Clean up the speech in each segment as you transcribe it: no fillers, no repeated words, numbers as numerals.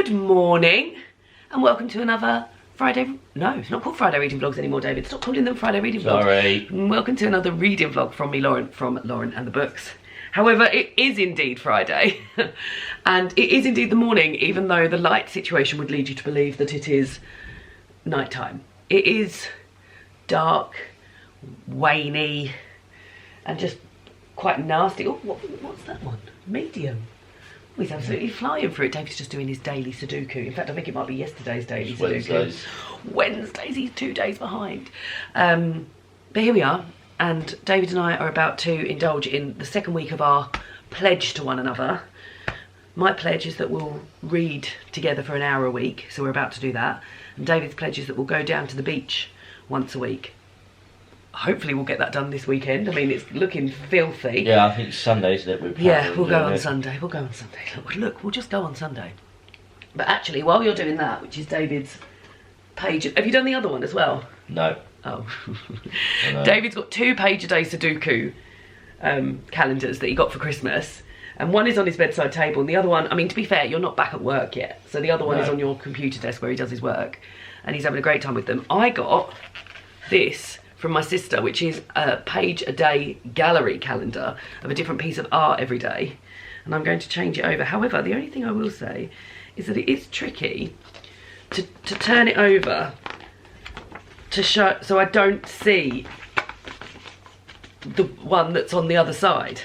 Good morning and welcome to another Friday. No, it's not called Friday Reading Vlogs anymore, David. Stop calling them Friday Reading Vlogs. Sorry. Welcome to another reading vlog from me, Lauren, from Lauren and the Books. However, it is indeed Friday and it is indeed the morning, even though the light situation would lead you to believe that it is nighttime. It is dark, wainy and just quite nasty. Oh, what's that one? Medium. Oh, he's absolutely flying for it. David's just doing his daily Sudoku. In fact, I think it might be yesterday's daily Sudoku. Wednesdays, he's 2 days behind. But here we are, and David and I are about to indulge in the second week of our pledge to one another. My pledge is that we'll read together for an hour a week, so we're about to do that. And David's pledge is that we'll go down to the beach once a week. Hopefully we'll get that done this weekend. I mean, it's looking filthy. Yeah, I think Sunday's that we're Yeah, we'll go on Sunday. We'll go on Sunday. Look, we'll just go on Sunday. But actually, while you're doing that, which is David's page... Have you done the other one as well? No. Oh. David's got 2 page-a-day Sudoku calendars that he got for Christmas. And one is on his bedside table, and the other one... I mean, to be fair, you're not back at work yet. So the other one is on your computer desk where he does his work. And he's having a great time with them. I got this from my sister, which is a page-a-day gallery calendar of a different piece of art every day, and I'm going to change it over. However, the only thing I will say is that it is tricky to turn it over to show, so I don't see the one that's on the other side.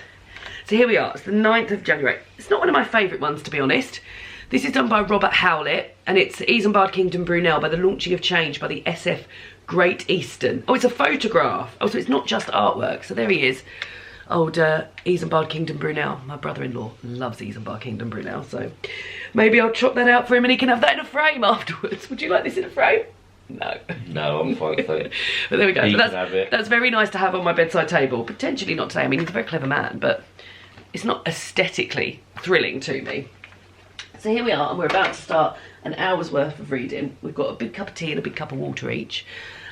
So here we are, it's the 9th of January. It's not one of my favourite ones, to be honest. This is done by Robert Howlett, and it's Isambard Kingdom Brunel by the Launching of Change by the SF Great Eastern. Oh, it's a photograph. Oh, so it's not just artwork. So there he is. Old Isambard Kingdom Brunel. My brother-in-law loves Isambard Kingdom Brunel, so maybe I'll chop that out for him and he can have that in a frame afterwards. Would you like this in a frame? No. No, I'm fine with it. But there we go. He So can have it. that's very nice to have on my bedside table. Potentially not today. I mean, he's a very clever man, but it's not aesthetically thrilling to me. So here we are, and we're about to start an hour's worth of reading. We've got a big cup of tea and a big cup of water each,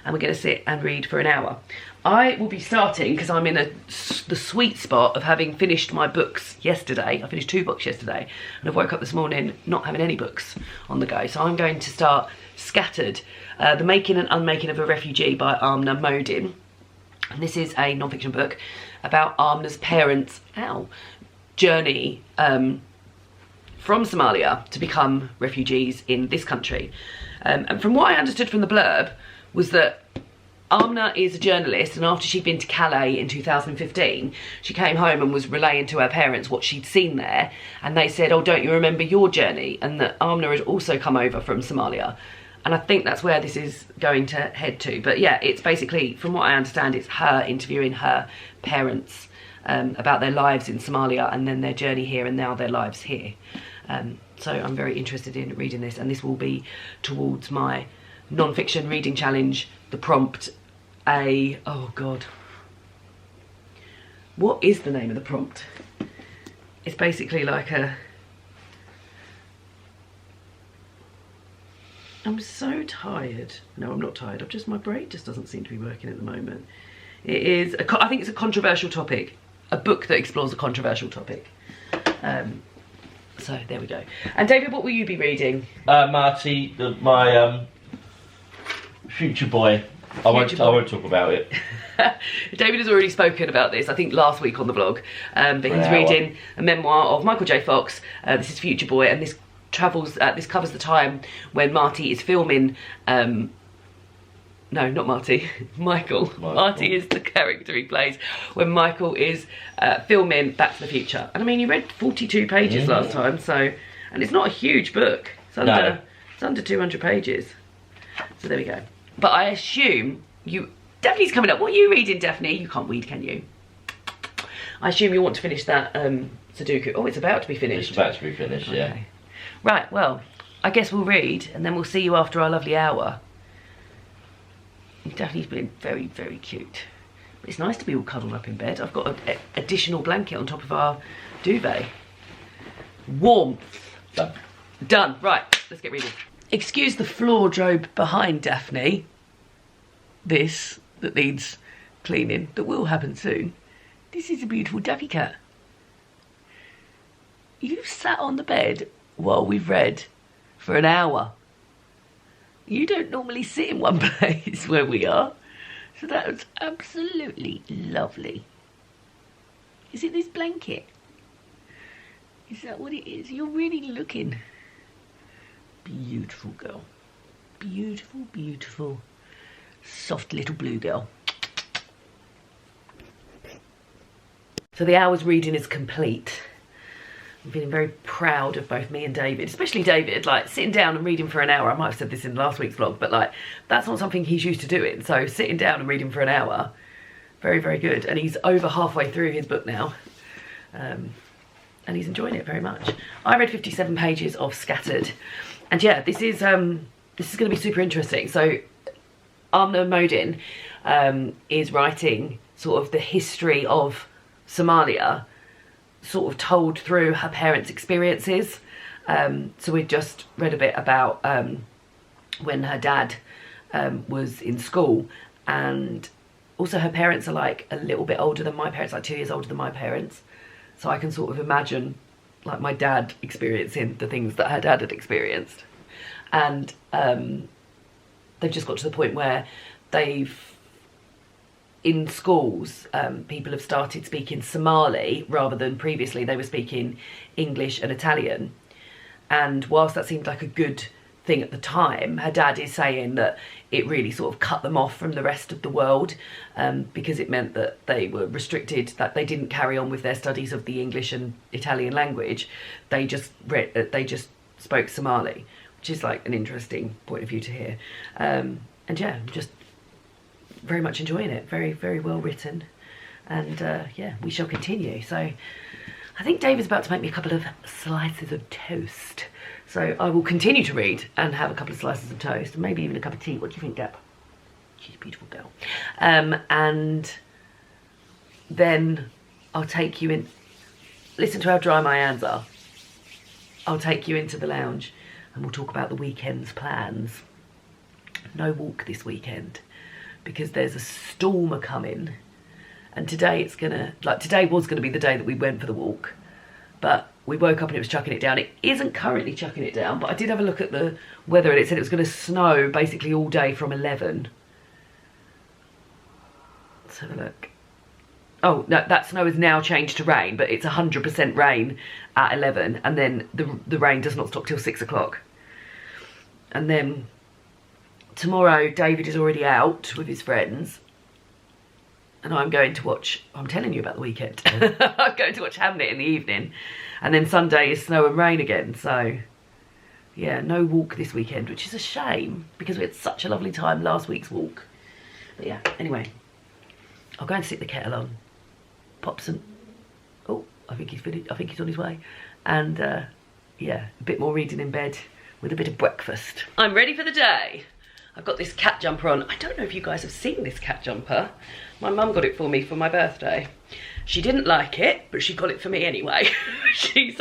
and we're going to sit and read for an hour. I will be starting, because I'm in the sweet spot of having finished my books yesterday. I finished 2 books yesterday, and I've woke up this morning not having any books on the go. So I'm going to start Scattered, The Making and Unmaking of a Refugee by Amna Modin. And this is a non-fiction book about Amna's parents' journey from Somalia to become refugees in this country. And from what I understood from the blurb was that Amna is a journalist, and after she'd been to Calais in 2015, she came home and was relaying to her parents what she'd seen there, and they said, oh, don't you remember your journey? And that Amna had also come over from Somalia. And I think that's where this is going to head to. But yeah, it's basically, from what I understand, it's her interviewing her parents about their lives in Somalia and then their journey here and now their lives here. So I'm very interested in reading this, and this will be towards my non-fiction reading challenge. The prompt, oh God, what is the name of the prompt? It's basically like I'm so tired. No, I'm not tired. My brain just doesn't seem to be working at the moment. It is, I think it's a controversial topic. A book that explores a controversial topic. So there we go. And David, what will you be reading? Marty, my future boy. I won't talk about it. David has already spoken about this, I think last week on the vlog. But he's reading a memoir of Michael J. Fox. This is Future Boy, and this covers the time when Marty is filming. No, not Marty. Michael. Marty is the character he plays when Michael is filming Back to the Future. And I mean, you read 42 pages last time, so, and it's not a huge book. It's under 200 pages. So there we go. But I assume Daphne's coming up. What are you reading, Daphne? You can't read, can you? I assume you want to finish that Sudoku. Oh, it's about to be finished. It's about to be finished, okay. Yeah. Right, well, I guess we'll read, and then we'll see you after our lovely hour. Daphne's been very, very cute. But it's nice to be all cuddled up in bed. I've got an additional blanket on top of our duvet. Warmth. Done. Right, let's get reading. Excuse the floor drobe behind Daphne. This that needs cleaning, that will happen soon. This is a beautiful Daffy cat. You sat on the bed while we've read for an hour. You don't normally sit in one place where we are. So that was absolutely lovely. Is it this blanket? Is that what it is? You're really looking beautiful, girl. Beautiful, beautiful, soft little blue girl. So the hour's reading is complete. I'm feeling very proud of both me and David, especially David, like sitting down and reading for an hour. I might have said this in last week's vlog, but like that's not something he's used to doing. So sitting down and reading for an hour, very, very good. And he's over halfway through his book now. And he's enjoying it very much. I read 57 pages of Scattered. And yeah, this is going to be super interesting. So Amna Modin is writing sort of the history of Somalia, sort of told through her parents' experiences. So we've just read a bit about when her dad was in school, and also her parents are like a little bit older than my parents, like 2 years older than my parents. So I can sort of imagine like my dad experiencing the things that her dad had experienced. And they've just got to the point where in schools, people have started speaking Somali rather than previously they were speaking English and Italian. And whilst that seemed like a good thing at the time, her dad is saying that it really sort of cut them off from the rest of the world, because it meant that they were restricted, that they didn't carry on with their studies of the English and Italian language. They just spoke Somali, which is like an interesting point of view to hear. And yeah, just very much enjoying it. Very, very well written. And yeah, we shall continue. So I think David's about to make me a couple of slices of toast. So I will continue to read and have a couple of slices of toast and maybe even a cup of tea. What do you think, Deb? She's a beautiful girl. And then I'll take you in. Listen to how dry my hands are. I'll take you into the lounge and we'll talk about the weekend's plans. No walk this weekend because there's a storm a-coming. And today it's gonna, like today was gonna be the day that we went for the walk, but we woke up and it was chucking it down. It isn't currently chucking it down, but I did have a look at the weather and it said it was gonna snow basically all day from 11. Let's have a look. Oh, no, that snow has now changed to rain, but it's 100% rain at 11, and then the rain does not stop till 6 o'clock. And then tomorrow, David is already out with his friends, and I'm going to watch, I'm telling you about the weekend, I'm going to watch Hamnet in the evening, and then Sunday is snow and rain again, so yeah, no walk this weekend, which is a shame, because we had such a lovely time last week's walk. But yeah, anyway, I'll go and stick the kettle on, pop some, oh, I think he's finished, I think he's on his way, and yeah, a bit more reading in bed with a bit of breakfast. I'm ready for the day. I've got this cat jumper on. I don't know if you guys have seen this cat jumper. My mum got it for me for my birthday. She didn't like it, but she got it for me anyway. She's,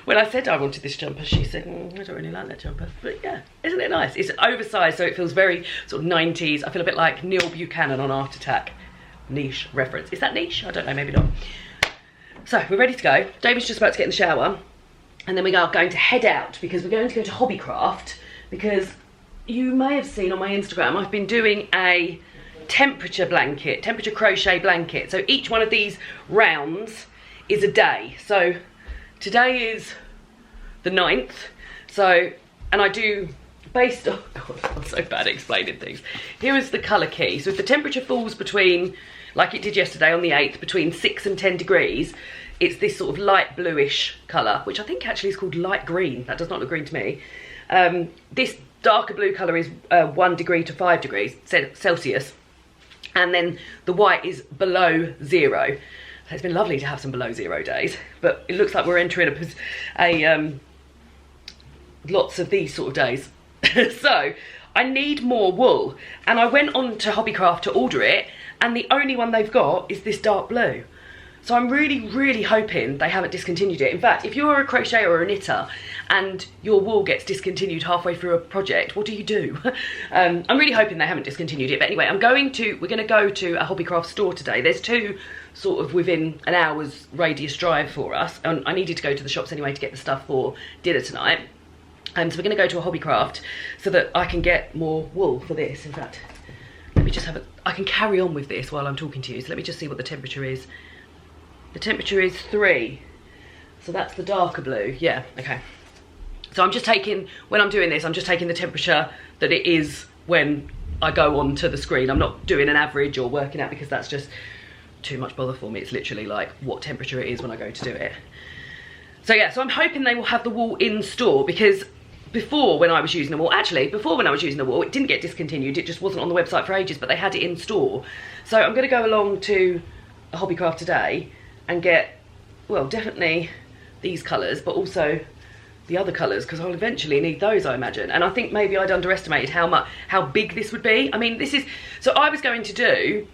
when I said I wanted this jumper, she said, I don't really like that jumper. But yeah, isn't it nice? It's oversized, so it feels very sort of 90s. I feel a bit like Neil Buchanan on Art Attack. Niche reference. Is that niche? I don't know, maybe not. So, we're ready to go. David's just about to get in the shower. And then we are going to head out because we're going to go to Hobbycraft, because you may have seen on my Instagram, I've been doing a temperature crochet blanket. So each one of these rounds is a day. So today is the 9th. So, and I do based on, God, I'm so bad at explaining things. Here is the colour key. So if the temperature falls between, like it did yesterday on the 8th, between 6 and 10 degrees, it's this sort of light bluish colour, which I think actually is called light green. That does not look green to me. This darker blue colour is 1 degree to 5 degrees Celsius. And then the white is below 0. So it's been lovely to have some below 0 days. But it looks like we're entering lots of these sort of days. So I need more wool. And I went on to Hobbycraft to order it. And the only one they've got is this dark blue. So I'm really, really hoping they haven't discontinued it. In fact, if you're a crocheter or a knitter and your wool gets discontinued halfway through a project, what do you do? I'm really hoping they haven't discontinued it. But anyway, we're going to go to a Hobbycraft store today. There's two sort of within an hour's radius drive for us. And I needed to go to the shops anyway to get the stuff for dinner tonight. So we're going to go to a Hobbycraft so that I can get more wool for this. In fact, let me just have I can carry on with this while I'm talking to you. So let me just see what the temperature is. The temperature is 3. So that's the darker blue. Yeah, okay. So I'm just taking, when I'm doing this, I'm just taking the temperature that it is when I go onto the screen. I'm not doing an average or working out because that's just too much bother for me. It's literally like what temperature it is when I go to do it. So yeah, so I'm hoping they will have the wool in store, because before when I was using the wool, before when I was using the wool, it didn't get discontinued. It just wasn't on the website for ages, but they had it in store. So I'm going to go along to a Hobbycraft today and get, well, definitely these colours, but also the other colours, because I'll eventually need those, I imagine. And I think maybe I'd underestimated how big this would be. I mean, this is, so I was going to do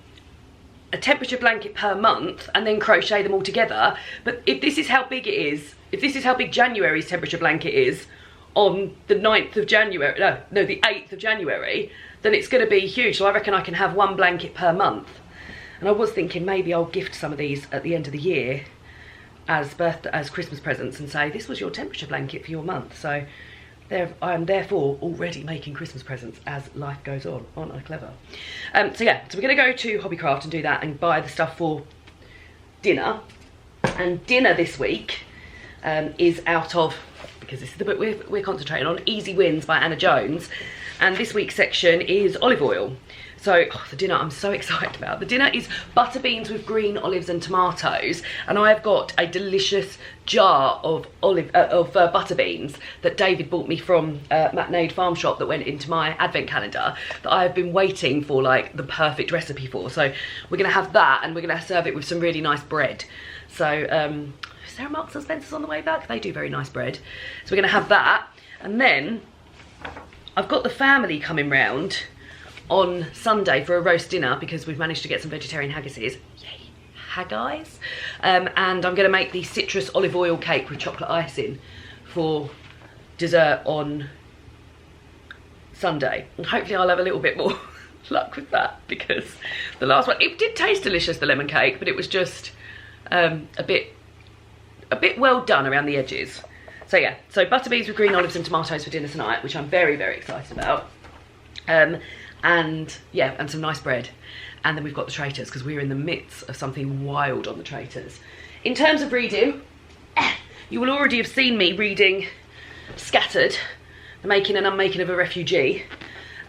a temperature blanket per month and then crochet them all together. But if this is how big it is, if this is how big January's temperature blanket is on the 9th of January, no, the 8th of January, then it's going to be huge. So I reckon I can have 1 blanket per month. And I was thinking maybe I'll gift some of these at the end of the year as Christmas presents and say, this was your temperature blanket for your month. So I am therefore already making Christmas presents as life goes on. Aren't I clever? So yeah, so we're going to go to Hobbycraft and do that and buy the stuff for dinner. And dinner this week is out of, because this is the book we're concentrating on, Easy Wins by Anna Jones. And this week's section is olive oil. So the dinner I'm so excited about. The dinner is butter beans with green olives and tomatoes, and I've got a delicious jar of butter beans that David bought me from Matnade Farm Shop that went into my advent calendar that I have been waiting for like the perfect recipe for. So we're gonna have that, and we're gonna serve it with some really nice bread. So is there a Marks and Spencer's on the way back? They do very nice bread. So we're gonna have that, and then I've got the family coming round on Sunday for a roast dinner because we've managed to get some vegetarian haggises. Yay, haggis. And I'm going to make the citrus olive oil cake with chocolate icing for dessert on Sunday. And hopefully I'll have a little bit more luck with that, because the last one, it did taste delicious, the lemon cake, but it was just a bit well done around the edges. So yeah, so butter beans with green olives and tomatoes for dinner tonight, which I'm very, very excited about. And yeah, and some nice bread. And then we've got the traitors, because we're in the midst of something wild on the traitors. In terms of reading, you will already have seen me reading Scattered, The Making and Unmaking of a Refugee.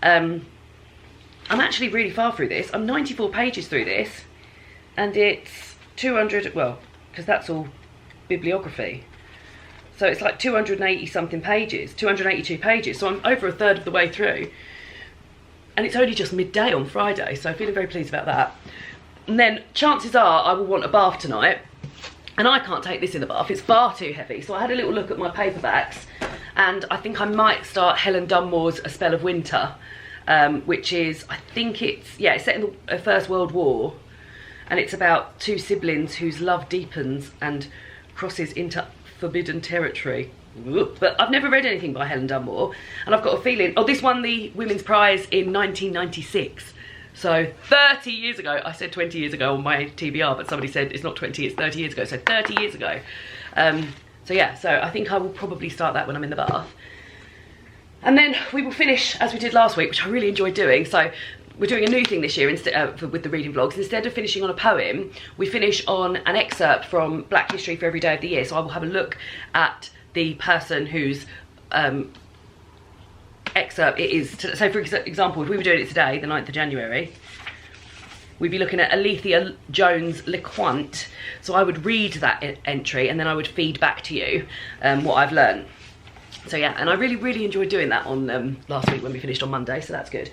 I'm actually really far through this. I'm 94 pages through this, and it's 200, well, because that's all bibliography. So it's like 280 something pages, 282 pages. So I'm over a third of the way through. And it's only just midday on Friday, so feeling very pleased about that. And then chances are I will want a bath tonight, and I can't take this in the bath, it's far too heavy. So I had a little look at my paperbacks, and I think I might start Helen Dunmore's A Spell of Winter, which is, I think it's set in the First World War, and it's about 2 siblings whose love deepens and crosses into forbidden territory. But I've never read anything by Helen Dunmore, and I've got a feeling, this won the Women's Prize in 1996. So 30 years ago, I said 20 years ago on my TBR, but somebody said it's not 20, it's 30 years ago, so 30 years ago. So yeah, so I think I will probably start that when I'm in the bath. And then we will finish, as we did last week, which I really enjoyed doing. So we're doing a new thing this year with the reading vlogs. Instead of finishing on a poem, we finish on an excerpt from Black History for every day of the year. So I will have a look at the person whose excerpt it is. So for example, if we were doing it today, the 9th of January, we'd be looking at Alethea Jones LeQuant. So I would read that entry, and then I would feed back to you what I've learned. So yeah, and I really, really enjoyed doing that on last week when we finished on Monday, so that's good.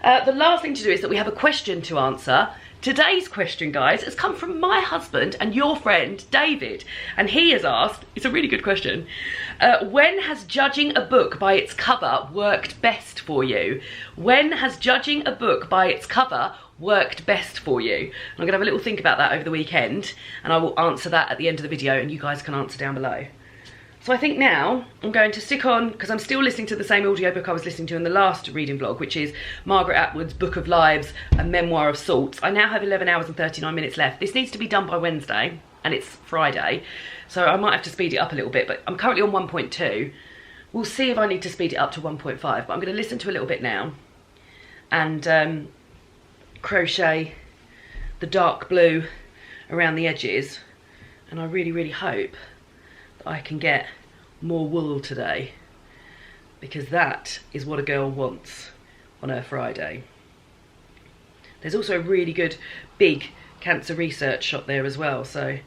The last thing to do is that we have a question to answer. Today's question, guys, has come from my husband and your friend, David. And he has asked, it's a really good question, when has judging a book by its cover worked best for you? When has judging a book by its cover worked best for you? And I'm going to have a little think about that over the weekend, and I will answer that at the end of the video, and you guys can answer down below. So I think now I'm going to stick on, because I'm still listening to the same audiobook I was listening to in the last reading vlog, which is Margaret Atwood's Book of Lives, A Memoir of Salts. I now have 11 hours and 39 minutes left. This needs to be done by Wednesday, and it's Friday, so I might have to speed it up a little bit, but I'm currently on 1.2, we'll see if I need to speed it up to 1.5, but I'm going to listen to a little bit now and crochet the dark blue around the edges, and I really, really hope that I can get more wool today, because that is what a girl wants on her Friday. There's also a really good big cancer research shop there as well, so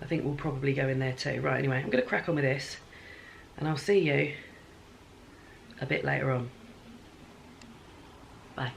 I think we'll probably go in there too. Right, anyway, I'm going to crack on with this, and I'll see you a bit later on. Bye.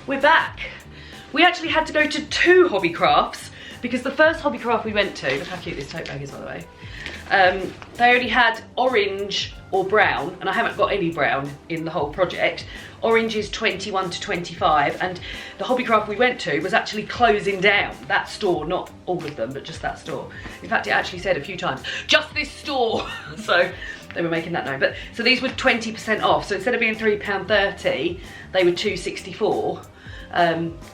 We're back. We actually had to go to 2 hobby crafts because the first hobby craft we went to, look how cute this tote bag is by the way, they only had orange or brown, and I haven't got any brown in the whole project. Orange is 21 to 25, and the hobby craft we went to was actually closing down. That store, not all of them, but just that store. In fact, it actually said a few times, just this store. So they were making that known. But so these were 20% off. So instead of being £3.30, they were £2.64.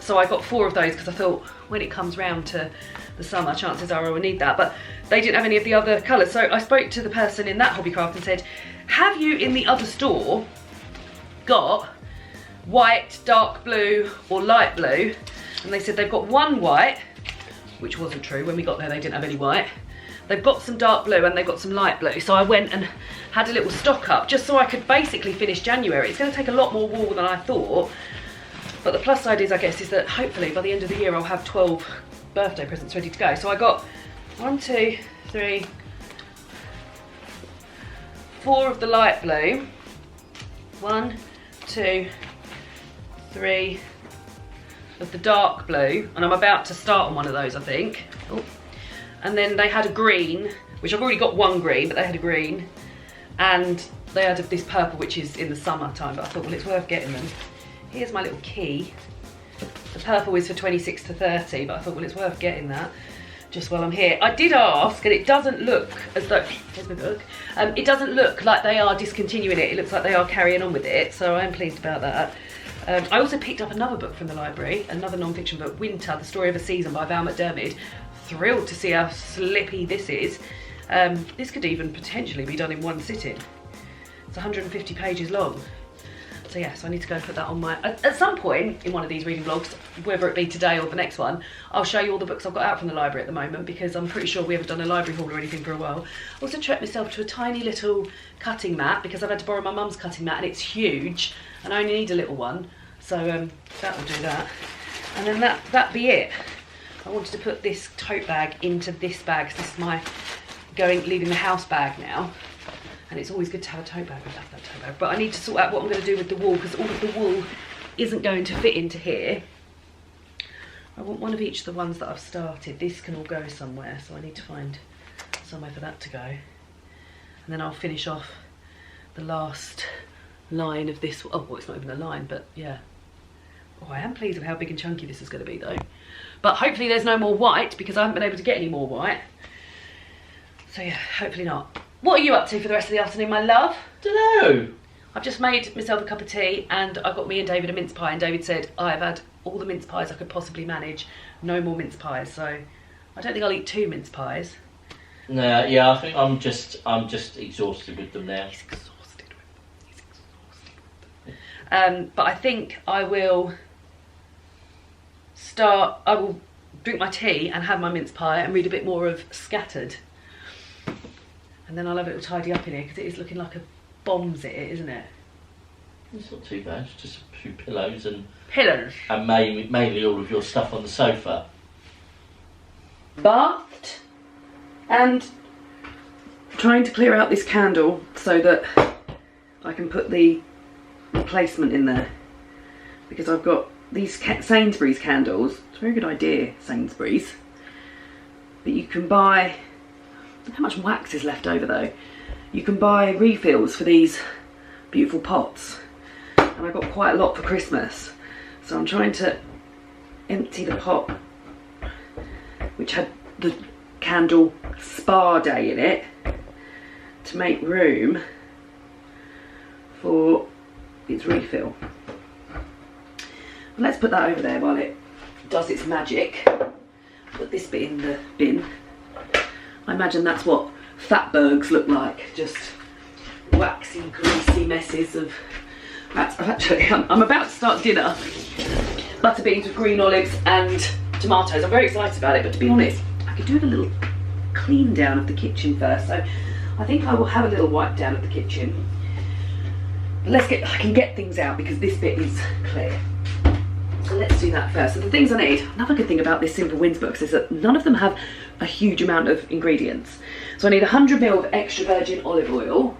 So I got 4 of those because I thought when it comes round to the summer, chances are I will need that. But they didn't have any of the other colours. So I spoke to the person in that hobbycraft and said, have you in the other store got white, dark blue or light blue? And they said they've got one white, which wasn't true. When we got there they didn't have any white. They've got some dark blue and they've got some light blue. So I went and had a little stock up just so I could basically finish January. It's going to take a lot more wool than I thought. But the plus side is, I guess, is that hopefully by the end of the year I'll have 12 birthday presents ready to go. So I got 1, 2, 3, 4 of the light blue. 1, 2, 3 of the dark blue. And I'm about to start on one of those, I think. Oh. And then they had a green, which I've already got one green, but they had a green. And they had this purple, which is in the summertime, but I thought, well, it's worth getting them. Here's my little key. The purple is for 26 to 30, but I thought, well, it's worth getting that just while I'm here. I did ask, and it doesn't look as though, here's my book. It doesn't look like they are discontinuing it. It looks like they are carrying on with it, so I am pleased about that. I also picked up another book from the library, another non-fiction book, Winter, The Story of a Season by Val McDermid. Thrilled to see how slippy this is. This could even potentially be done in one sitting. It's 150 pages long. So yeah, so I need to go and put that on my, at some point in one of these reading vlogs, whether it be today or the next one, I'll show you all the books I've got out from the library at the moment, because I'm pretty sure we haven't done a library haul or anything for a while. I also treated myself to a tiny little cutting mat, because I've had to borrow my mum's cutting mat and it's huge, and I only need a little one. So that will do that. And then that be it. I wanted to put this tote bag into this bag, because this is my leaving the house bag now. And it's always good to have a tote bag. I love that tote bag. But I need to sort out what I'm going to do with the wool, because all of the wool isn't going to fit into here. I want one of each of the ones that I've started. This can all go somewhere, so I need to find somewhere for that to go. And then I'll finish off the last line of this. Oh, well, it's not even a line, but yeah. Oh, I am pleased with how big and chunky this is going to be though. But hopefully there's no more white, because I haven't been able to get any more white. So yeah, hopefully not. What are you up to for the rest of the afternoon, my love? Dunno. I've just made myself a cup of tea, and I got me and David a mince pie, and David said, I've had all the mince pies I could possibly manage, no more mince pies. So I don't think I'll eat 2 mince pies. No, yeah, I think I'm just exhausted with them now. He's exhausted with them. But I think I will drink my tea and have my mince pie and read a bit more of Scattered. And then I'll have it all tidy up in here because it is looking like a bombs it, isn't it? It's not too bad, it's just a few pillows and mainly all of your stuff on the sofa. Bathed and trying to clear out this candle so that I can put the replacement in there, because I've got these Sainsbury's candles. It's a very good idea, Sainsbury's, but you can buy, look how much wax is left over though, you can buy refills for these beautiful pots, and I got quite a lot for Christmas, so I'm trying to empty the pot which had the candle spa day in it to make room for its refill. Let's put that over there while it does its magic. Put this bit in the bin. I imagine that's what fatbergs look like, just waxy, greasy messes of... Actually, I'm about to start dinner. Butter beans with green olives and tomatoes. I'm very excited about it, but to be honest, I could do a little clean down of the kitchen first. So I think I will have a little wipe down of the kitchen. But I can get things out because this bit is clear. So let's do that first. So the things I need, another good thing about this Simple Wins books is that none of them have a huge amount of ingredients. So I need 100 ml of extra virgin olive oil.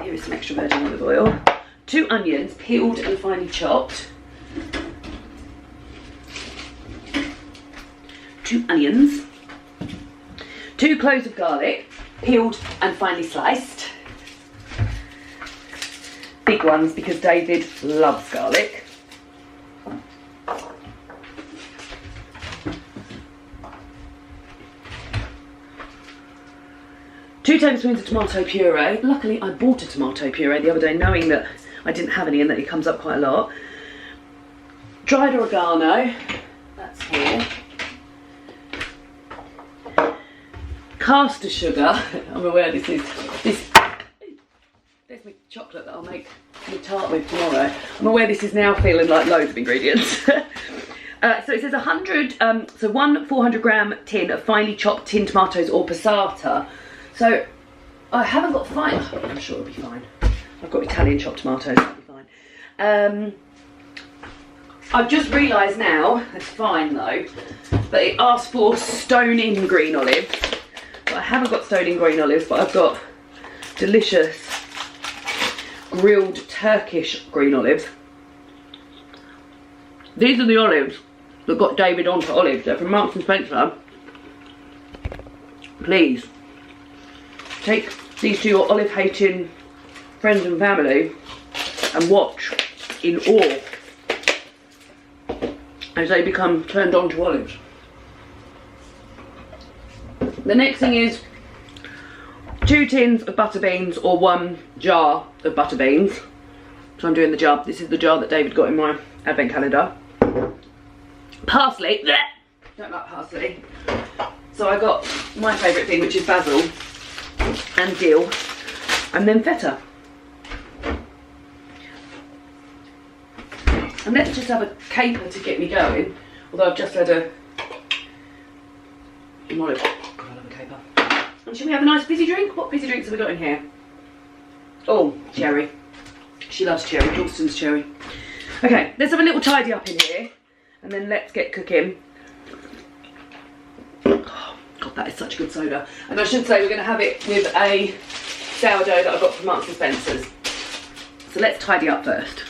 Here is some extra virgin olive oil. 2 onions, peeled and finely chopped. 2 onions. 2 cloves of garlic, peeled and finely sliced. Big ones because David loves garlic. 2 tablespoons of tomato puree. Luckily I bought a tomato puree the other day knowing that I didn't have any and that it comes up quite a lot. Dried oregano, that's here. Caster sugar, I'm aware this. There's my chocolate that I'll make my tart with tomorrow. I'm aware this is now feeling like loads of ingredients. So it says 100, so 1 400 gram tin of finely chopped tin tomatoes or passata. So I haven't got fine, I'm sure it'll be fine. I've got Italian chopped tomatoes, that'll be fine. I've just realised now, it's fine though, that it asks for stone-in green olives. But I haven't got stone-in green olives, but I've got delicious grilled Turkish green olives. These are the olives that got David onto olives. They're from Marks and Spencer. Please take these to your olive hating friends and family and watch in awe as they become turned on to olives. The next thing is 2 tins of butter beans or 1 jar of butter beans. So I'm doing the jar. This is the jar that David got in my advent calendar. Parsley. Blech. Don't like parsley. So I got my favourite thing, which is basil and dill, and then feta. And let's just have a caper to get me going. Although I've just had a olive. I love a caper. And should we have a nice fizzy drink? What fizzy drinks have we got in here? Oh, cherry. She loves cherry. Dawson's cherry. Okay, let's have a little tidy up in here, and then let's get cooking. Oh, God, that is such a good soda. And I should say we're going to have it with a sourdough that I got from Marks and Spencer's. So let's tidy up first.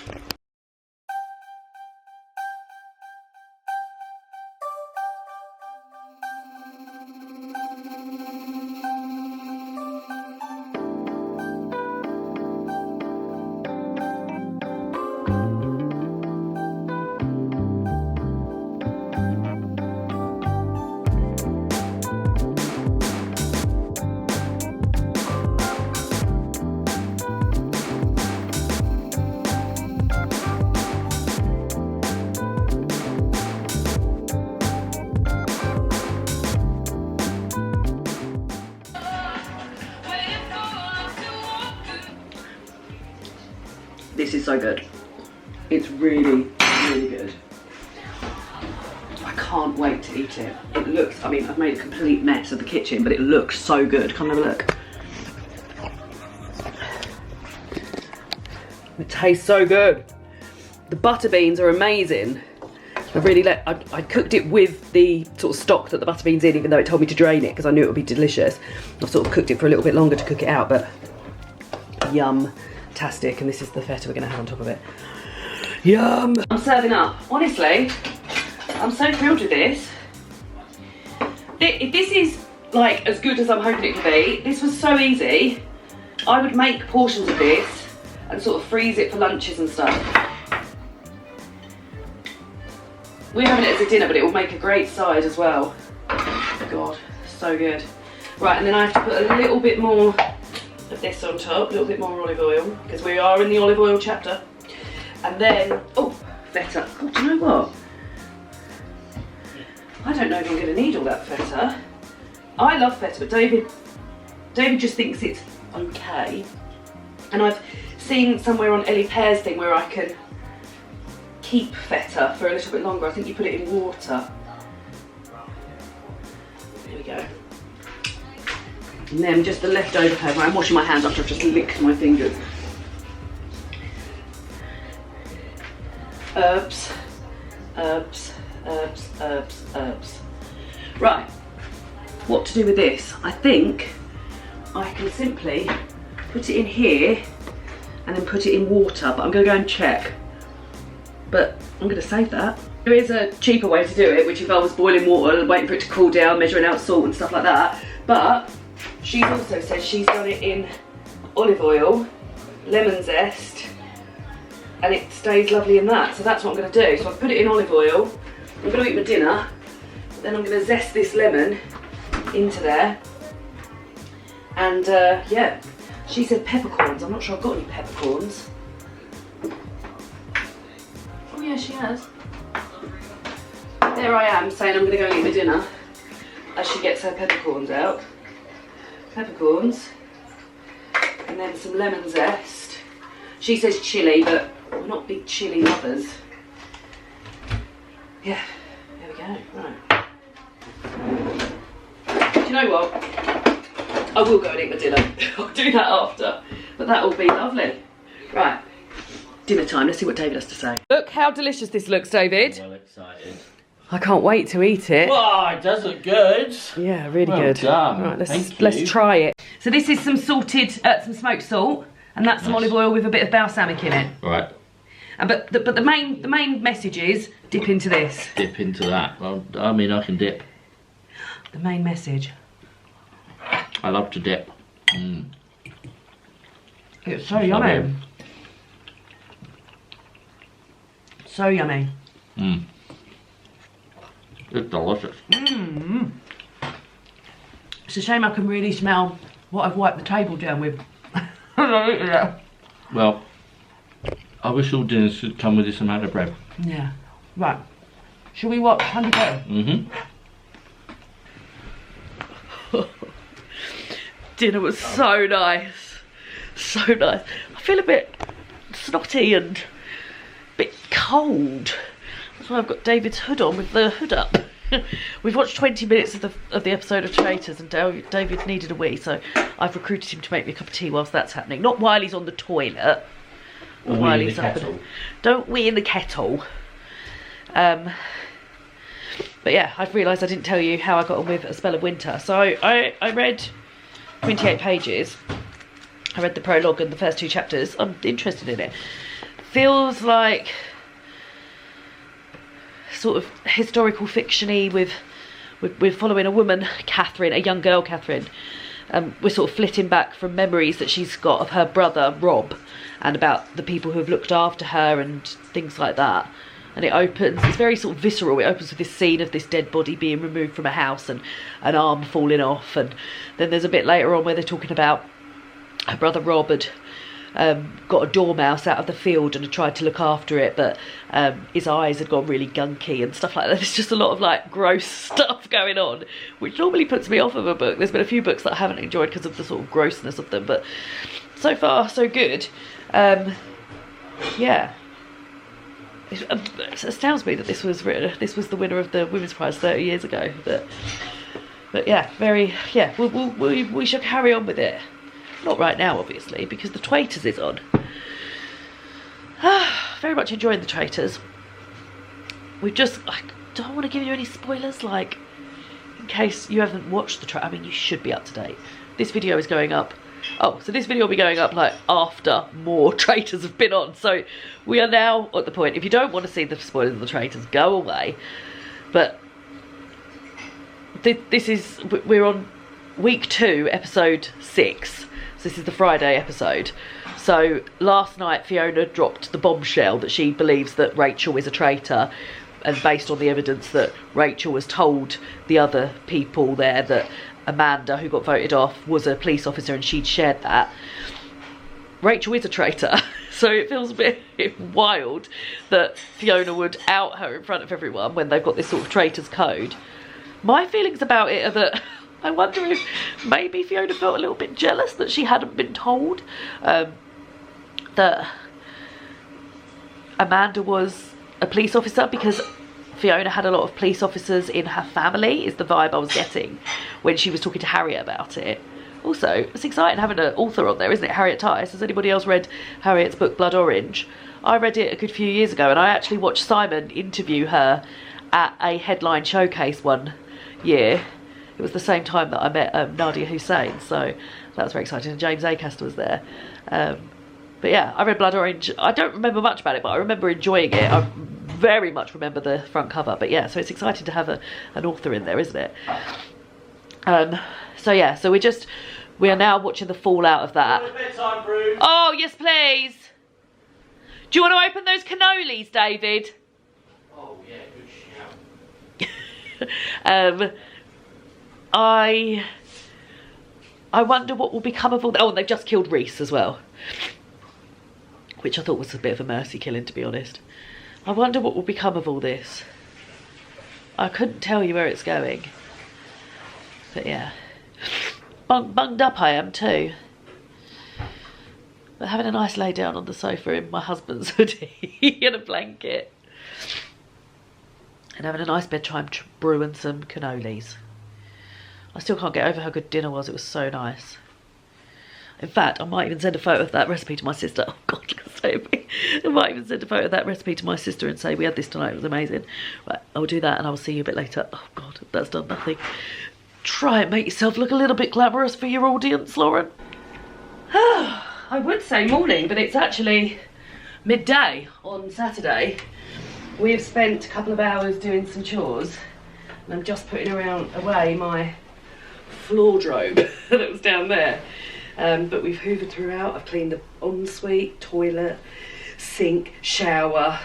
This is so good. It's really, really good. I can't wait to eat it. It looks, I mean, I've made a complete mess of the kitchen, but it looks so good. Come have a look. It tastes so good. The butter beans are amazing. I cooked it with the sort of stock that the butter beans in, even though it told me to drain it because I knew it would be delicious. I've sort of cooked it for a little bit longer to cook it out, but yum-tastic. And this is the feta we're gonna have on top of it. Yum! I'm serving up. Honestly, I'm so thrilled with this. If this is like as good as I'm hoping it to be, this was so easy. I would make portions of this and sort of freeze it for lunches and stuff. We're having it as a dinner, but it will make a great side as well. God, so good. Right, and then I have to put a little bit more of this on top, a little bit more olive oil, because we are in the olive oil chapter. And then, oh, feta. God, do you know what? I don't know if I'm going to need all that feta. I love feta, but David just thinks it's okay. And I've seen somewhere on Ellie Pear's thing where I can keep feta for a little bit longer. I think you put it in water. There we go. And then just the leftover pepper. I'm washing my hands after I've just licked my fingers. Herbs, herbs, herbs, herbs, herbs. Right, what to do with this? I think I can simply put it in here and then put it in water, but I'm going to go and check. But I'm going to save that. There is a cheaper way to do it, which involves boiling water and waiting for it to cool down, measuring out salt and stuff like that. But she's also said she's done it in olive oil, lemon zest, and it stays lovely in that. So that's what I'm going to do. So I've put it in olive oil. I'm going to eat my dinner. Then I'm going to zest this lemon into there. And yeah, she said peppercorns. I'm not sure I've got any peppercorns. Oh yeah, she has. There I am saying I'm going to go and eat my dinner as she gets her peppercorns out. Peppercorns. And then some lemon zest. She says chilli, but we're not big chilli lovers. Yeah, there we go. Right. Do you know what? I will go and eat my dinner. I'll do that after. But that will be lovely. Right. Dinner time. Let's see what David has to say. Look how delicious this looks, David. I'm well excited. I can't wait to eat it. Wow, it does look good. Yeah, really well good. Done. Right, let's try it. So this is some salted, some smoked salt, and that's some olive oil with a bit of balsamic in it. Right. But the main message is dip into this. Dip into that. Well, I mean, I can dip. The main message. I love to dip. Mm. It's so yummy. So yummy. Mm. It's delicious. Mm. It's a shame I can really smell what I've wiped the table down with. Well, I wish all dinners should come with this amount of bread. Yeah. Right. Shall we watch Honey Go? Mm-hmm. Dinner was so nice. So nice. I feel a bit snotty and a bit cold. That's why I've got David's hood on with the hood up. We've watched 20 minutes of the episode of Traitors and David needed a wee, so I've recruited him to make me a cup of tea whilst that's happening. Not while he's on the toilet. Or while he's up. Don't wee in the kettle. But yeah, I've realised I didn't tell you how I got on with A Spell of Winter. So I read 28 pages. I read the prologue and the first 2 chapters. I'm interested in it. Feels like sort of historical fiction-y with we're following a woman, Catherine, a young girl, Catherine. We're sort of flitting back from memories that she's got of her brother, Rob, and about the people who have looked after her and things like that. And it opens, it's very sort of visceral. It opens with this scene of this dead body being removed from a house and an arm falling off. And then there's a bit later on where they're talking about her brother Rob had got a dormouse out of the field and had tried to look after it, but his eyes had gone really gunky and stuff like that. There's just a lot of like gross stuff going on, which normally puts me off of a book. There's been a few books that I haven't enjoyed because of the sort of grossness of them, but so far so good. Yeah, It astounds me that this was the winner of the Women's Prize 30 years ago. But yeah, we shall carry on with it. Not right now, obviously, because the Traitors is on. Very much enjoying the Traitors. I don't want to give you any spoilers, like, in case you haven't watched the Traitors. I mean, you should be up to date. This video is going up. Oh, so this video will be going up like after more Traitors have been on. So we are now at the point, if you don't want to see the spoilers of the Traitors, go away. But we're on week 2, episode 6. So this is the Friday episode. So last night Fiona dropped the bombshell that she believes that Rachel is a traitor, and based on the evidence that Rachel has told the other people there that Amanda, who got voted off, was a police officer and she'd shared that. Rachel is a traitor, so it feels a bit wild that Fiona would out her in front of everyone when they've got this sort of traitor's code. My feelings about it are that I wonder if maybe Fiona felt a little bit jealous that she hadn't been told that Amanda was a police officer, because Fiona had a lot of police officers in her family, is the vibe I was getting when she was talking to Harriet about it. Also, it's exciting having an author on there, isn't it? Harriet Tice. Has anybody else read Harriet's book Blood Orange? I read it a good few years ago, and I actually watched Simon interview her at a headline showcase one year. It was the same time that I met Nadia Hussein, so that was very exciting, and James Acaster was there. But yeah, I read Blood Orange. I don't remember much about it, but I remember enjoying it. I very much remember the front cover. But yeah, so it's exciting to have an author in there, isn't it? So yeah, so we are now watching the fallout of that. Bedtime brew. Oh, yes, please. Do you want to open those cannolis, David? Oh, yeah, good shout. I wonder what will become of all that. Oh, and they've just killed Reese as well, which I thought was a bit of a mercy killing, to be honest. I wonder what will become of all this. I couldn't tell you where it's going. But yeah. Bunged up I am too. But having a nice lay down on the sofa in my husband's hoodie and a blanket. And having a nice bedtime brew and some cannolis. I still can't get over how good dinner was. It was so nice. In fact, I might even send a photo of that recipe to my sister. Oh God, look at Sophie. I might even send a photo of that recipe to my sister and say, we had this tonight, it was amazing. Right, I'll do that and I will see you a bit later. Oh God, that's done nothing. Try and make yourself look a little bit glamorous for your audience, Lauren. I would say morning, but it's actually midday on Saturday. We have spent a couple of hours doing some chores, and I'm just putting away my floor drobe that was down there. But we've hoovered throughout. I've cleaned the ensuite, toilet, sink, shower.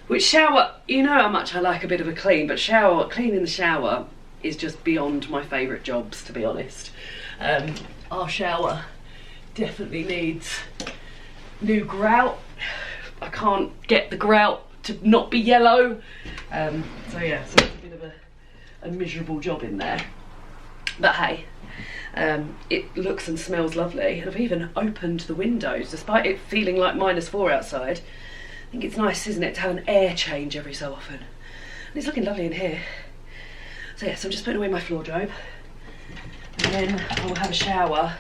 Which shower, you know how much I like a bit of a clean, but cleaning the shower is just beyond my favourite jobs, to be honest. Our shower definitely needs new grout. I can't get the grout to not be yellow. So yeah, so it's a bit of a miserable job in there. But hey, it looks and smells lovely, and I've even opened the windows despite it feeling like -4 outside. I think it's nice, isn't it, to have an air change every so often. And it's looking lovely in here. So yes, I'm just putting away my floor drobe, and then I will have a shower.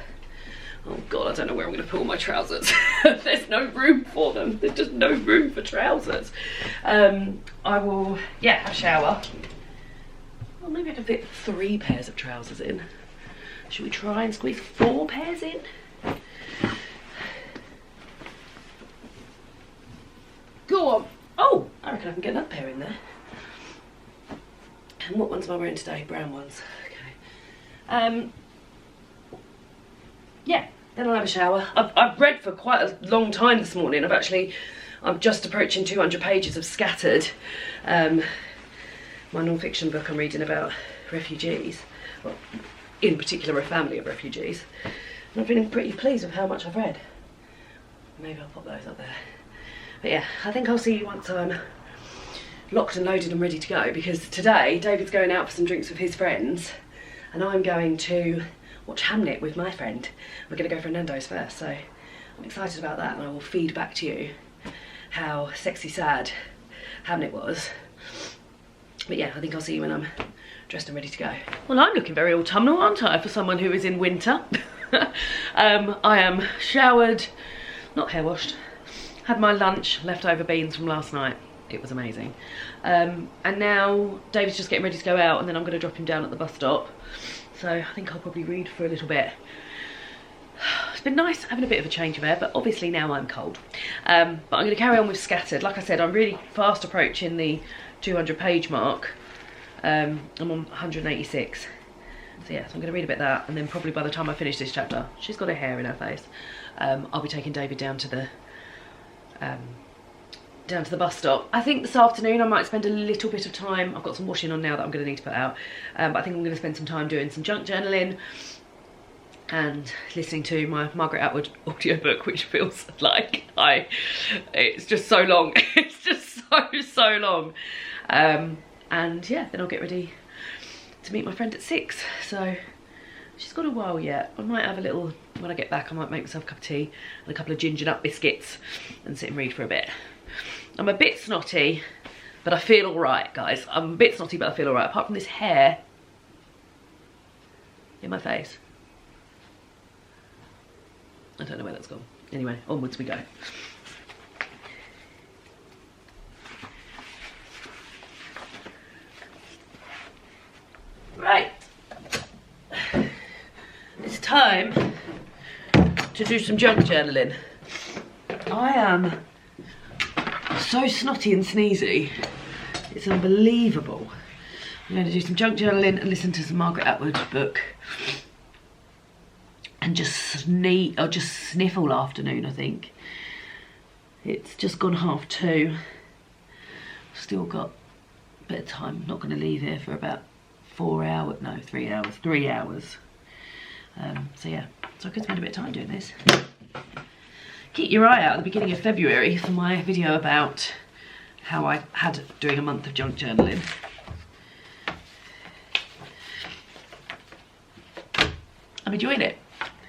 Oh God, I don't know where I'm going to put all my trousers. There's no room for them. There's just no room for trousers. I will, yeah, have a shower. Well, maybe I can fit 3 pairs of trousers in. Should we try and squeeze 4 pairs in? Go on. Oh, I reckon I can get another pair in there. And what ones am I wearing today? Brown ones. Okay. Yeah, then I'll have a shower. I've read for quite a long time this morning. I'm just approaching 200 pages of Scattered. My non-fiction book I'm reading about refugees. Well, in particular a family of refugees. And I've been pretty pleased with how much I've read. Maybe I'll pop those up there. But yeah, I think I'll see you once I'm locked and loaded and ready to go, because today David's going out for some drinks with his friends and I'm going to watch Hamnet with my friend. We're going to go for a Nandos first, so I'm excited about that, and I will feed back to you how sexy sad Hamnet was. But yeah, I think I'll see you when I'm dressed and ready to go. Well, I'm looking very autumnal, aren't I, for someone who is in winter? I am showered, not hair washed, had my lunch, leftover beans from last night. It was amazing. And now David's just getting ready to go out, and then I'm going to drop him down at the bus stop. So I think I'll probably read for a little bit. It's been nice having a bit of a change of air, but obviously now I'm cold. But I'm going to carry on with Scattered. Like I said, I'm really fast approaching the 200 page mark. I'm on 186. So yeah, so I'm going to read a bit of that, and then probably by the time I finish this chapter, she's got her hair in her face. I'll be taking David down to the bus stop. I think this afternoon I might spend a little bit of time. I've got some washing on now that I'm going to need to put out. But I think I'm going to spend some time doing some junk journaling and listening to my Margaret Atwood audiobook, which feels like it's just so long. It's just so long. And yeah, then I'll get ready to meet my friend at 6. So she's got a while yet. I might have a little, when I get back, I might make myself a cup of tea and a couple of ginger nut biscuits and sit and read for a bit. I'm a bit snotty, but I feel all right, guys. I'm a bit snotty, but I feel all right. Apart from this hair in my face. I don't know where that's gone. Anyway, onwards we go. Right. It's time to do some junk journaling. I am so snotty and sneezy. It's unbelievable. I'm going to do some junk journaling and listen to some Margaret Atwood book. And just sniff all afternoon, I think. It's just gone 2:30. Still got a bit of time. Not going to leave here for about 4 hours, no, 3 hours, 3 hours. So yeah, so I could spend a bit of time doing this. Keep your eye out at the beginning of February for my video about how I had doing a month of junk journaling. I'm enjoying it.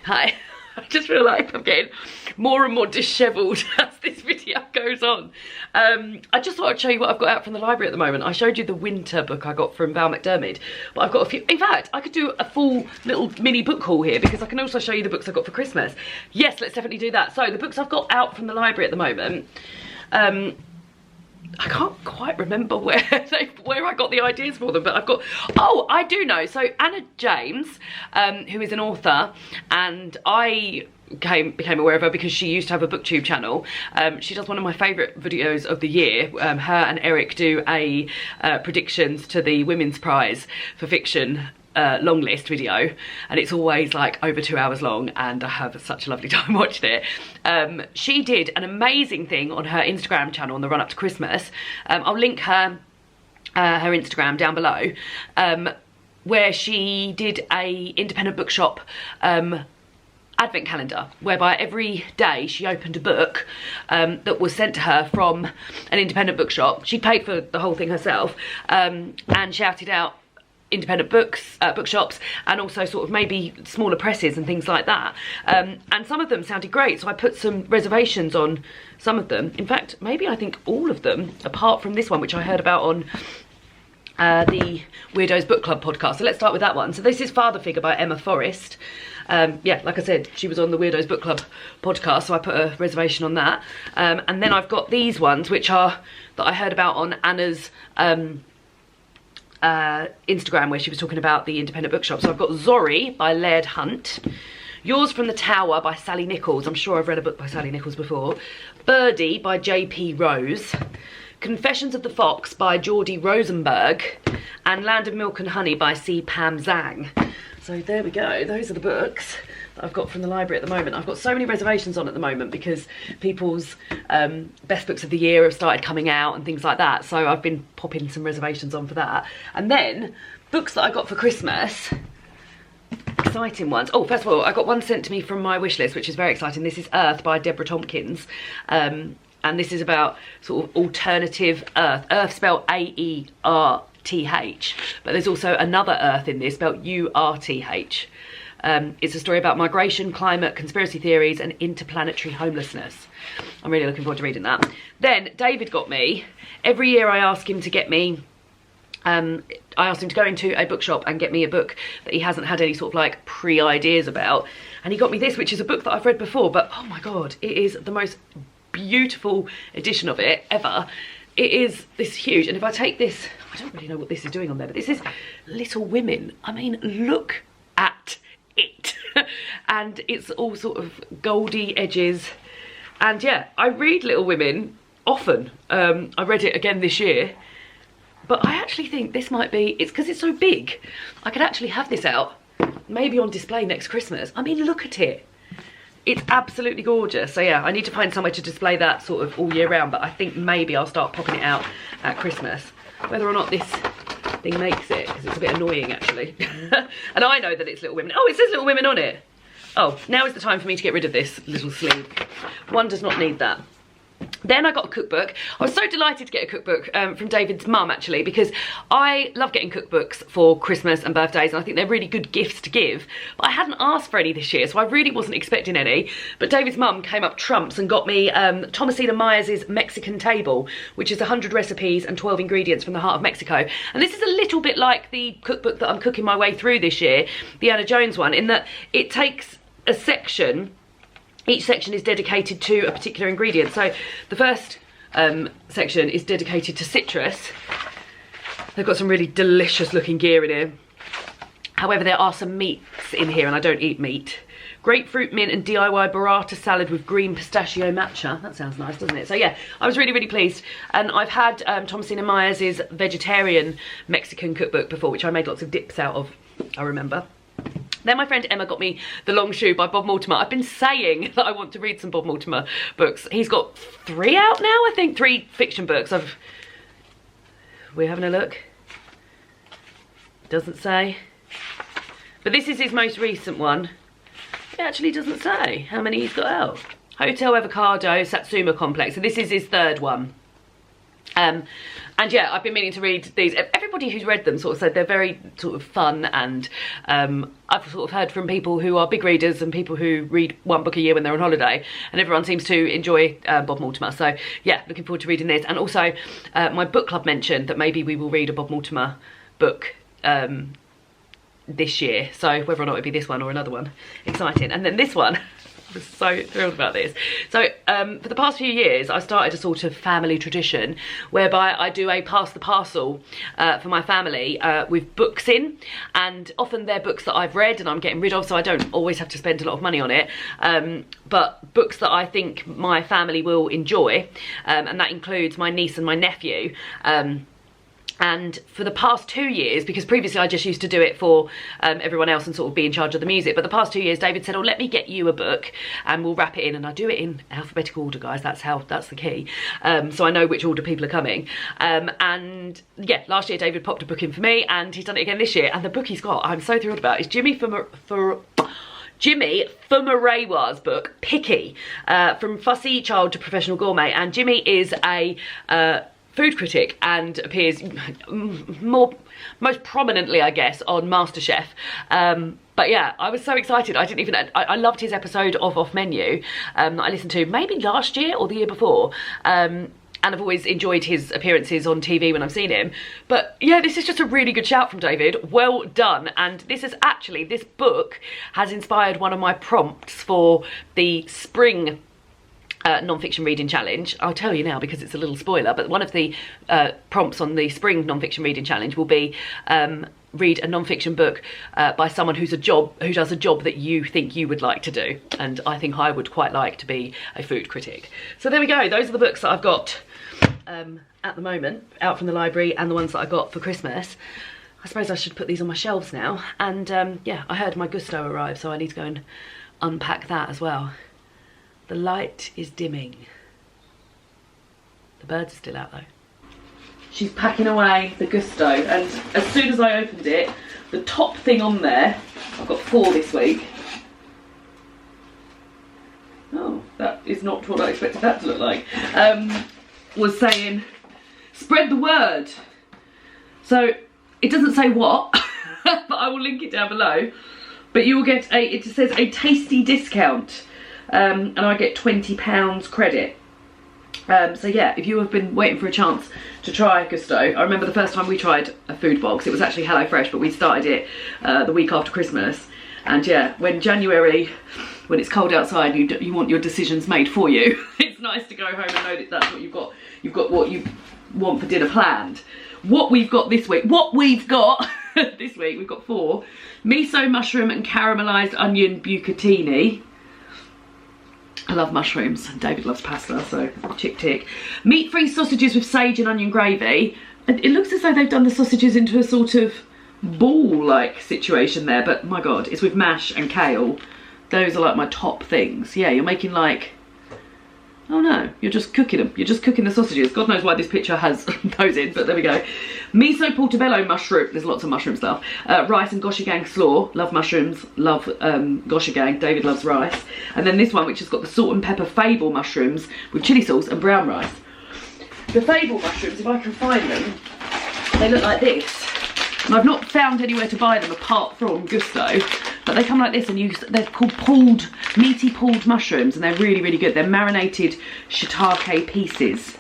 Hi. I just feel like I'm getting more and more dishevelled as this video goes on. I just thought I'd show you what I've got out from the library at the moment. I showed you the winter book I got from Val McDermid, but I've got a few. In fact, I could do a full little mini book haul here because I can also show you the books I got for Christmas. Yes, let's definitely do that. So the books I've got out from the library at the moment, I can't quite remember where I got the ideas for them, but I've got, oh, I do know. So Anna James, who is an author, and I became aware of her because she used to have a booktube channel. She does one of my favourite videos of the year. Her and Eric do a predictions to the Women's Prize for Fiction long list video, and it's always like over 2 hours long, and I have such a lovely time watching it. She did an amazing thing on her Instagram channel on the run up to Christmas. I'll link her Instagram down below, where she did a independent bookshop advent calendar, whereby every day she opened a book that was sent to her from an independent bookshop. She paid for the whole thing herself, and shouted out independent bookshops, and also sort of maybe smaller presses and things like that, and some of them sounded great, so I put some reservations on some of them. In fact, maybe I think all of them, apart from this one, which I heard about on the Weirdos Book Club podcast. So let's start with that one. So this is Father Figure by Emma Forrest. Yeah, like I said, she was on the Weirdos Book Club podcast, so I put a reservation on that. And then I've got these ones, which are that I heard about on Anna's Instagram, where she was talking about the independent bookshop. So I've got Zorrie by Laird Hunt, Yours from the Tower by Sally Nichols. I'm sure I've read a book by Sally Nichols before. Birdie by J.P. Rose, Confessions of the Fox by Geordie Rosenberg, and Land of Milk and Honey by C. Pam Zhang. So there we go, those are the books that I've got from the library at the moment. I've got so many reservations on at the moment because people's best books of the year have started coming out and things like that, so I've been popping some reservations on for that. And then books that I got for Christmas, exciting ones. Oh, first of all, I got one sent to me from my wish list, which is very exciting. This is Aerth by Deborah Tompkins, and this is about sort of alternative Earth. Earth spelled A-E-R-T-H, but there's also another Earth in this spelled U-R-T-H. It's a story about migration, climate, conspiracy theories, and interplanetary homelessness. I'm really looking forward to reading that. Then David got me, every year I ask him to get me, I asked him to go into a bookshop and get me a book that he hasn't had any sort of like pre-ideas about. And he got me this, which is a book that I've read before, but oh my God, it is the most beautiful edition of it ever. It is this huge, and if I take this, I don't really know what this is doing on there, but this is Little Women. I mean, look at it. And it's all sort of goldy edges. And yeah, I read Little Women often. I read it again this year. But I actually think this might be, it's because it's so big. I could actually have this out, maybe on display next Christmas. I mean, look at it. It's absolutely gorgeous. So yeah, I need to find somewhere to display that sort of all year round, but I think maybe I'll start popping it out at Christmas. Whether or not this thing makes it, because it's a bit annoying actually. And I know that it's Little Women. Oh, it says Little Women on it. Oh, now is the time for me to get rid of this little sleeve. One does not need that. Then I got a cookbook. I was so delighted to get a cookbook from David's mum actually, because I love getting cookbooks for Christmas and birthdays, and I think they're really good gifts to give. But I hadn't asked for any this year, so I really wasn't expecting any. But David's mum came up trumps and got me Thomasina Myers' Mexican Table, which is 100 recipes and 12 ingredients from the heart of Mexico. And this is a little bit like the cookbook that I'm cooking my way through this year, the Anna Jones one, in that it takes a section. Each section is dedicated to a particular ingredient. So the first section is dedicated to citrus. They've got some really delicious looking gear in here. However, there are some meats in here and I don't eat meat. Grapefruit, mint and DIY burrata salad with green pistachio matcha. That sounds nice, doesn't it? So yeah, I was really, really pleased. And I've had Thomasina Myers' vegetarian Mexican cookbook before, which I made lots of dips out of, I remember. Then my friend Emma got me The Long Shoe by Bob Mortimer. I've been saying that I want to read some Bob Mortimer books. He's got 3 out now, I think, 3 fiction books. We're having a look. Doesn't say. But this is his most recent one. It actually doesn't say how many he's got out. Hotel Avocado, Satsuma Complex. So this is his 3rd one. And yeah, I've been meaning to read these. Everybody who's read them sort of said they're very sort of fun, and I've sort of heard from people who are big readers and people who read 1 book a year when they're on holiday, and everyone seems to enjoy Bob Mortimer. So yeah, looking forward to reading this. And also my book club mentioned that maybe we will read a Bob Mortimer book this year. So whether or not it'd be this one or another one, exciting. And then this one, I was so thrilled about this. So for the past few years, I started a sort of family tradition whereby I do a pass the parcel for my family with books in, and often they're books that I've read and I'm getting rid of, so I don't always have to spend a lot of money on it, but books that I think my family will enjoy, and that includes my niece and my nephew. And for the past 2 years, because previously I just used to do it for everyone else and sort of be in charge of the music, but the past 2 years David said, oh, let me get you a book and we'll wrap it in. And I do it in alphabetical order, guys. That's the key. So I know which order people are coming. And yeah, last year David popped a book in for me and he's done it again this year. And the book he's got, I'm so thrilled about, is Jimmy Fumarewa's book, Picky, From Fussy Child to Professional Gourmet. And Jimmy is a food critic and appears most prominently, I guess, on MasterChef. But yeah, I was so excited. I loved his episode of Off Menu that I listened to maybe last year or the year before. And I've always enjoyed his appearances on TV when I've seen him. But yeah, this is just a really good shout from David. Well done. And this book has inspired one of my prompts for the spring non-fiction reading challenge. I'll tell you now because it's a little spoiler, but one of the prompts on the spring non-fiction reading challenge will be read a non-fiction book by someone who does a job that you think you would like to do, and I think I would quite like to be a food critic. So there we go. Those are the books that I've got at the moment out from the library, and the ones that I got for Christmas. I suppose I should put these on my shelves now. And yeah, I heard my Gousto arrive, so I need to go and unpack that as well. The light is dimming. The birds are still out though. She's packing away the Gousto, and as soon as I opened it, the top thing on there, I've got 4 this week. Oh, that is not what I expected that to look like. Was saying, spread the word. So it doesn't say what, but I will link it down below. But you will get it says a tasty discount. And I get £20 credit So yeah, if you have been waiting for a chance to try Gousto, I remember the first time we tried a food box, it was actually HelloFresh, but we started it the week after Christmas. And yeah, when January, when it's cold outside, you want your decisions made for you. It's nice to go home and know that that's what you've got what you want for dinner planned. What we've got this week, we've got 4 miso mushroom and caramelised onion bucatini. I love mushrooms, and David loves pasta, so tick. Meat-free sausages with sage and onion gravy. And it looks as though they've done the sausages into a sort of ball-like situation there, but my God, it's with mash and kale. Those are like my top things. Yeah, you're making like, oh no, you're just cooking them. You're just cooking the sausages. God knows why this picture has those in, but there we go. Miso portobello mushroom. There's lots of mushroom stuff. Rice and gochujang slaw. Love mushrooms. Love gochujang. David loves rice. And then this one, which has got the salt and pepper fable mushrooms with chili sauce and brown rice. The fable mushrooms, if I can find them, they look like this. And I've not found anywhere to buy them apart from Gousto, but they come like this, and they're called meaty pulled mushrooms, and they're really good. They're marinated shiitake pieces,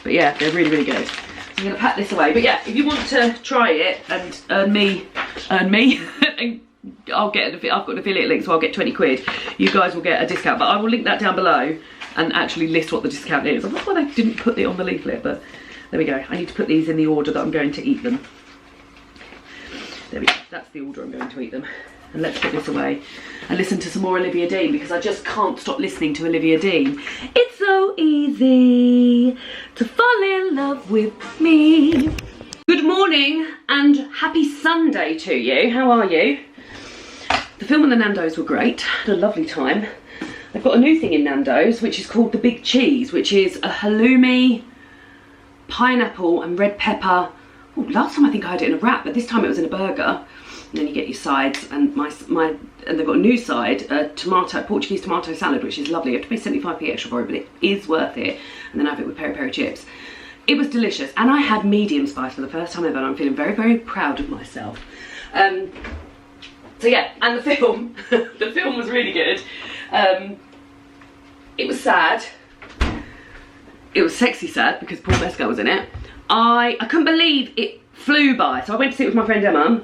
but yeah, they're really good. So I'm gonna pack this away. But yeah, if you want to try it and earn me, and I've got an affiliate link, so I'll get 20 quid. You guys will get a discount, but I will link that down below and actually list what the discount is. I don't know why they didn't put it on the leaflet, but there we go. I need to put these in the order that I'm going to eat them. There we go, that's the order I'm going to eat them. And let's put this away and listen to some more Olivia Dean, because I just can't stop listening to Olivia Dean. It's so easy to fall in love with me. Good morning and happy Sunday to you. How are you? The film and the Nandos were great. Had a lovely time. I've got a new thing in Nandos, which is called the Big Cheese, which is a halloumi, pineapple and red pepper. Ooh, last time I think I had it in a wrap, but this time it was in a burger. And then you get your sides, and and they've got a new side, a Portuguese tomato salad, which is lovely. You have to pay 75p extra for it, but it is worth it. And then I have it with peri-peri chips. It was delicious, and I had medium spice for the first time ever, and I'm feeling very proud of myself. So yeah, and the film, the film was really good. It was sad. It was sexy sad because Paul Mescal was in it. I couldn't believe it flew by. So I went to see it with my friend Emma.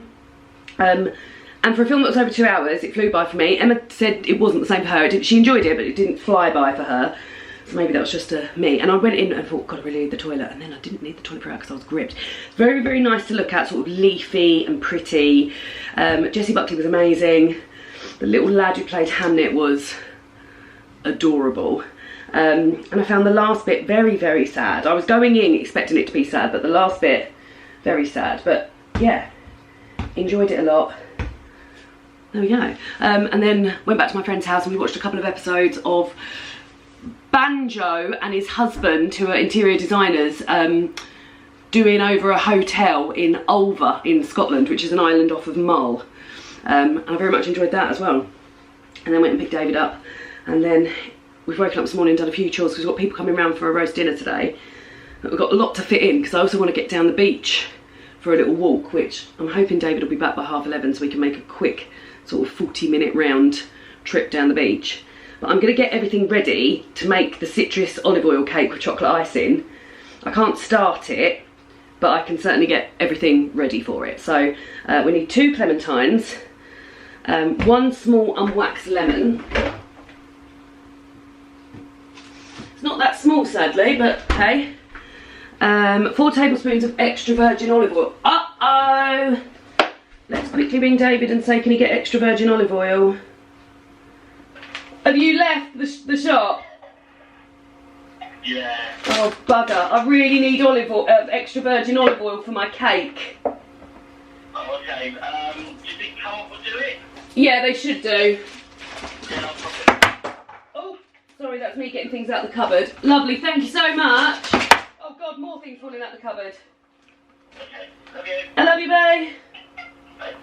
And for a film that was over 2 hours, it flew by for me. Emma said it wasn't the same for her. She enjoyed it, but it didn't fly by for her. So maybe that was just me. And I went in and thought, God, I really need the toilet. And then I didn't need the toilet for because I was gripped. Very nice to look at, sort of leafy and pretty. Jessie Buckley was amazing. The little lad who played Hamnet was adorable. And I found the last bit very sad. I was going in expecting it to be sad, but the last bit, very sad. But yeah, enjoyed it a lot. There we go. And then went back to my friend's house and we watched a couple of episodes of Banjo and his husband, who are interior designers, doing over a hotel in Ulva in Scotland, which is an island off of Mull. And I very much enjoyed that as well. And then went and picked David up, and then we've woken up this morning and done a few chores because we've got people coming around for a roast dinner today. But we've got a lot to fit in because I also want to get down the beach for a little walk, which I'm hoping David will be back by 11:30 so we can make a quick sort of 40-minute round trip down the beach. But I'm going to get everything ready to make the citrus olive oil cake with chocolate icing. I can't start it, but I can certainly get everything ready for it. So we need 2 clementines, 1 small unwaxed lemon. It's not that small, sadly, but hey. 4 tablespoons of extra virgin olive oil. Uh-oh! Let's quickly ring David and say, can he get extra virgin olive oil? Have you left the shop? Yeah. Oh, bugger. I really need extra virgin olive oil for my cake. Oh, okay. Do you think Tharpe will do it? Yeah, they should do. Yeah, no problem. Oh, sorry, that's me getting things out the cupboard. Lovely, thank you so much. Oh God, more things falling out the cupboard. Okay, love you. I love you, babe. Bye.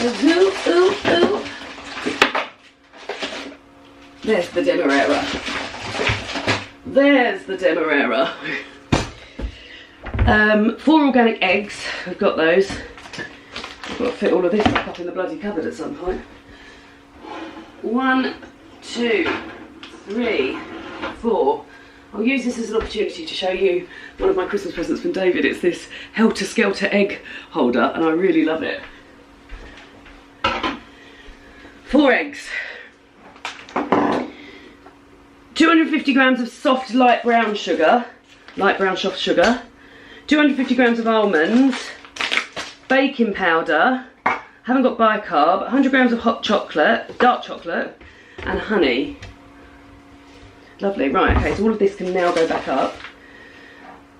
Ooh, ooh, ooh. There's the Demerara. There's the Demerara. 4 organic eggs. I've got those. I've got to fit all of this back up in the bloody cupboard at some point. 1, 2, 3, 4. I'll use this as an opportunity to show you one of my Christmas presents from David. It's this Helter Skelter egg holder, and I really love it. 4 eggs. 250 grams of soft light brown sugar, soft sugar. 250 grams of almonds. Baking powder. Haven't got bicarb. 100 grams of hot chocolate, dark chocolate, and honey. Lovely. Right, okay, so all of this can now go back up.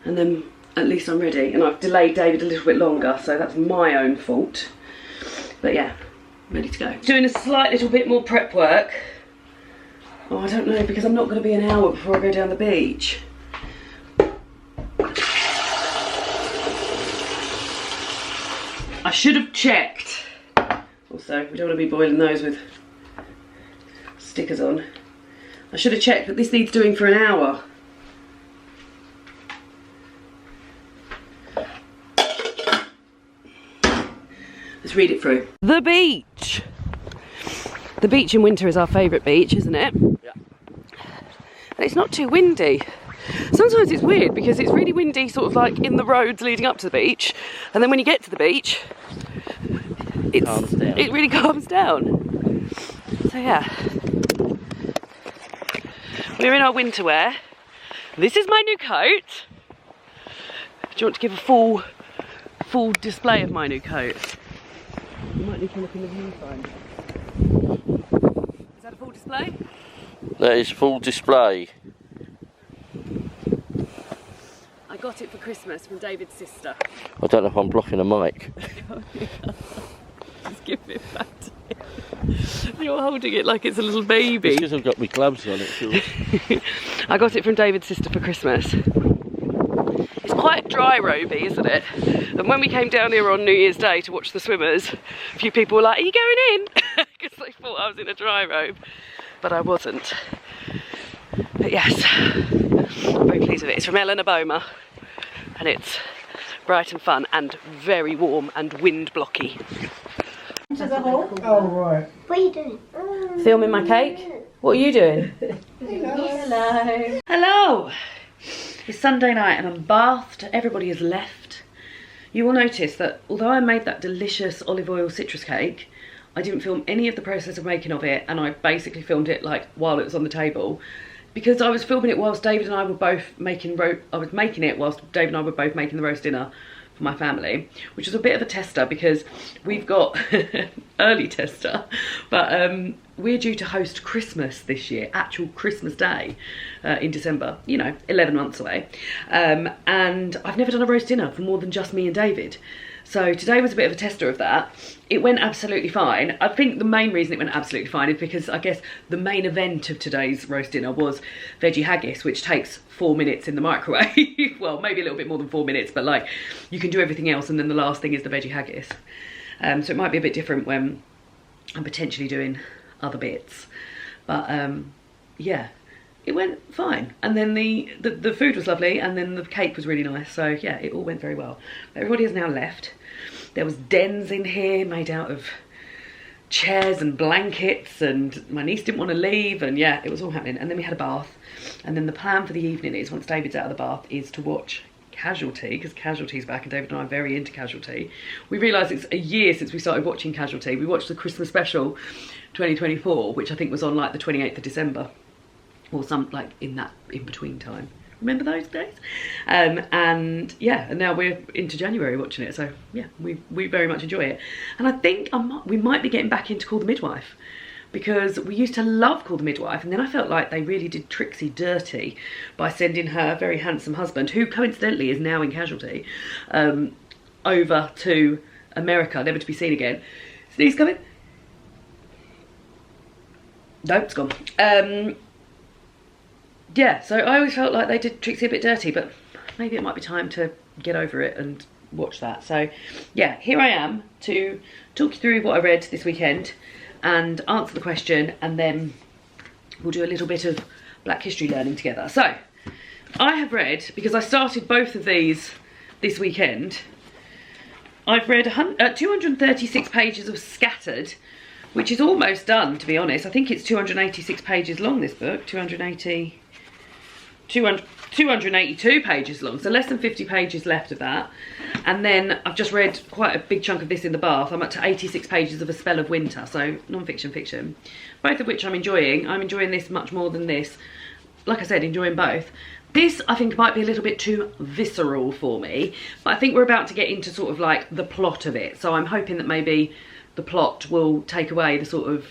And then at least I'm ready. And I've delayed David a little bit longer, so that's my own fault. But yeah, ready to go. Doing a slight little bit more prep work. Oh, I don't know, because I'm not going to be an hour before I go down the beach. I should have checked. Also, we don't want to be boiling those with stickers on. I should have checked that this needs doing for an hour. Let's read it through. The beach. The beach in winter is our favourite beach, isn't it? Yeah. And it's not too windy. Sometimes it's weird because it's really windy sort of like in the roads leading up to the beach, and then when you get to the beach it really calms down. So yeah, we're in our winter wear. This is my new coat. Do you want to give a full display of my new coat? You might need to look in the viewfinder. Is that a full display? That is full display. I got it for Christmas from David's sister. I don't know if I'm blocking a mic. Just give it back to him. You're holding it like it's a little baby. It's because I've got my gloves on it. Sure. I got it from David's sister for Christmas. It's quite dry roby, isn't it? And when we came down here on New Year's Day to watch the swimmers, a few people were like, "Are you going in?" Because they thought I was in a dry robe, but I wasn't. But yes, I'm very pleased with it. It's from Eleanor Boma, and it's bright and fun and very warm and wind blocky. To the hole. Oh, right. What are you doing? Filming my cake? What are you doing? Hello. Hello! It's Sunday night and I'm bathed. Everybody has left. You will notice that although I made that delicious olive oil citrus cake, I didn't film any of the process of making of it, and I basically filmed it like while it was on the table, because I was filming it whilst David and I were both making whilst David and I were both making the roast dinner for my family, which was a bit of a tester because we've got early tester, but we're due to host Christmas this year, actual Christmas Day in December, you know, 11 months away, and I've never done a roast dinner for more than just me and David. So today was a bit of a tester of that. It went absolutely fine. I think the main reason it went absolutely fine is because I guess the main event of today's roast dinner was veggie haggis, which takes 4 minutes in the microwave. Well, maybe a little bit more than 4 minutes, but like you can do everything else and then the last thing is the veggie haggis. So it might be a bit different when I'm potentially doing other bits. But yeah, it went fine. And then the food was lovely, and then the cake was really nice. So yeah, it all went very well. Everybody has now left. There was dens in here made out of chairs and blankets, and my niece didn't want to leave, and yeah, it was all happening. And then we had a bath, and then the plan for the evening is, once David's out of the bath, is to watch Casualty, because Casualty's back and David and I are very into Casualty. We realised it's a year since we started watching Casualty. We watched the Christmas special 2024, which I think was on like the 28th of December or some like in between time. Remember those days? And yeah, and now we're into January watching it, so yeah, we very much enjoy it. And I think we might be getting back into Call the Midwife, because we used to love Call the Midwife, and then I felt like they really did Trixie dirty by sending her very handsome husband, who coincidentally is now in Casualty, over to America, never to be seen again. Sneeze coming? No, it's gone. Yeah, so I always felt like they did Trixie a bit dirty, but maybe it might be time to get over it and watch that. So yeah, here I am to talk you through what I read this weekend and answer the question, and then we'll do a little bit of Black History learning together. So I have read, because I started both of these this weekend, I've read 236 pages of Scattered which is almost done, to be honest. I think it's 286 pages long, this book. 282 pages long, so less than 50 pages left of that. And then I've just read quite a big chunk of this in the bath. I'm up to 86 pages of A Spell of Winter, so non-fiction, fiction, both of which I'm enjoying. I'm enjoying this much more than this. Like I said, enjoying both. This, I think, might be a little bit too visceral for me, but I think we're about to get into sort of like the plot of it, so I'm hoping that maybe the plot will take away the sort of,